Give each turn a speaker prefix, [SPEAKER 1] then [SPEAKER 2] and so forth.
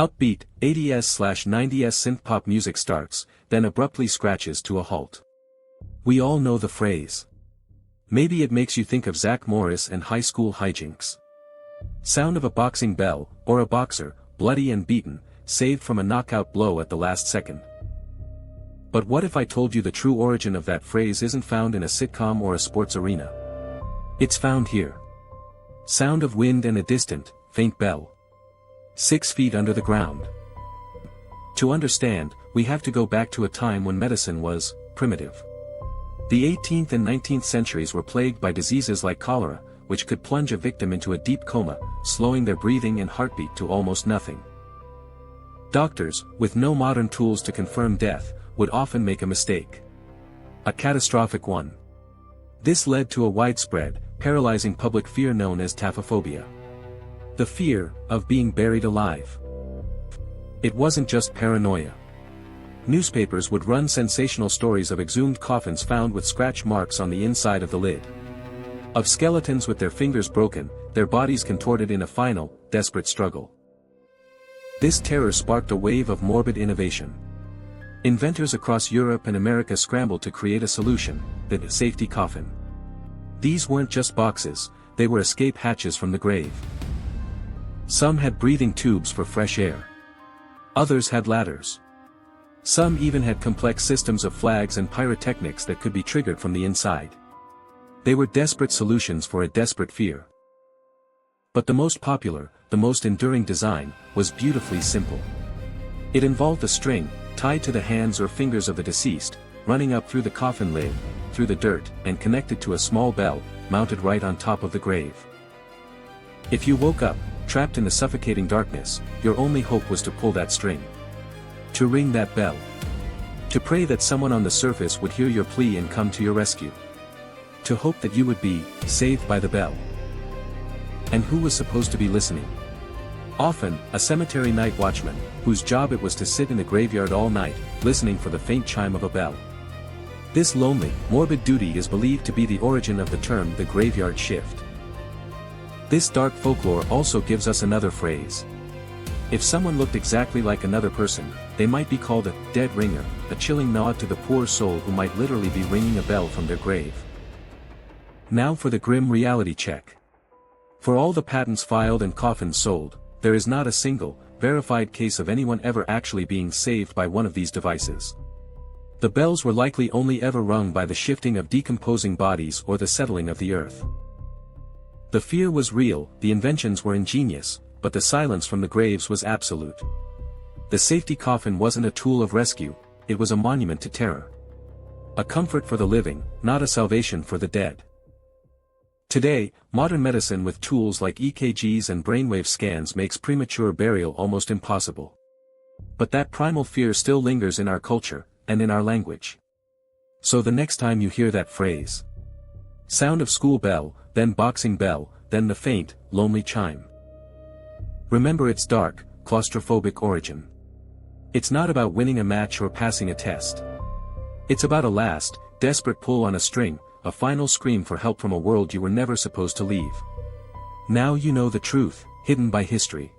[SPEAKER 1] Upbeat, 80s/90s synth-pop music starts, then abruptly scratches to a halt. We all know the phrase. Maybe it makes you think of Zach Morris and high school hijinks. Sound of a boxing bell, or a boxer, bloody and beaten, saved from a knockout blow at the last second. But what if I told you the true origin of that phrase isn't found in a sitcom or a sports arena? It's found here. Sound of wind and a distant, faint bell. 6 feet under the ground. To understand, we have to go back to a time when medicine was primitive. The 18th and 19th centuries were plagued by diseases like cholera, which could plunge a victim into a deep coma, slowing their breathing and heartbeat to almost nothing. Doctors, with no modern tools to confirm death, would often make a mistake. A catastrophic one. This led to a widespread, paralyzing public fear known as taphophobia. The fear of being buried alive. It wasn't just paranoia. Newspapers would run sensational stories of exhumed coffins found with scratch marks on the inside of the lid. Of skeletons with their fingers broken, their bodies contorted in a final, desperate struggle. This terror sparked a wave of morbid innovation. Inventors across Europe and America scrambled to create a solution, the safety coffin. These weren't just boxes, they were escape hatches from the grave. Some had breathing tubes for fresh air. Others had ladders. Some even had complex systems of flags and pyrotechnics that could be triggered from the inside. They were desperate solutions for a desperate fear. But the most popular, the most enduring design, was beautifully simple. It involved a string, tied to the hands or fingers of the deceased, running up through the coffin lid, through the dirt, and connected to a small bell, mounted right on top of the grave. If you woke up, trapped in the suffocating darkness, your only hope was to pull that string. To ring that bell. To pray that someone on the surface would hear your plea and come to your rescue. To hope that you would be saved by the bell. And who was supposed to be listening? Often, a cemetery night watchman, whose job it was to sit in the graveyard all night, listening for the faint chime of a bell. This lonely, morbid duty is believed to be the origin of the term the graveyard shift. This dark folklore also gives us another phrase. If someone looked exactly like another person, they might be called a dead ringer, a chilling nod to the poor soul who might literally be ringing a bell from their grave. Now for the grim reality check. For all the patents filed and coffins sold, there is not a single, verified case of anyone ever actually being saved by one of these devices. The bells were likely only ever rung by the shifting of decomposing bodies or the settling of the earth. The fear was real, the inventions were ingenious, but the silence from the graves was absolute. The safety coffin wasn't a tool of rescue, it was a monument to terror. A comfort for the living, not a salvation for the dead. Today, modern medicine with tools like EKGs and brainwave scans makes premature burial almost impossible. But that primal fear still lingers in our culture, and in our language. So the next time you hear that phrase, sound of school bell, then boxing bell, then the faint, lonely chime. Remember its dark, claustrophobic origin. It's not about winning a match or passing a test. It's about a last, desperate pull on a string, a final scream for help from a world you were never supposed to leave. Now you know the truth, hidden by history.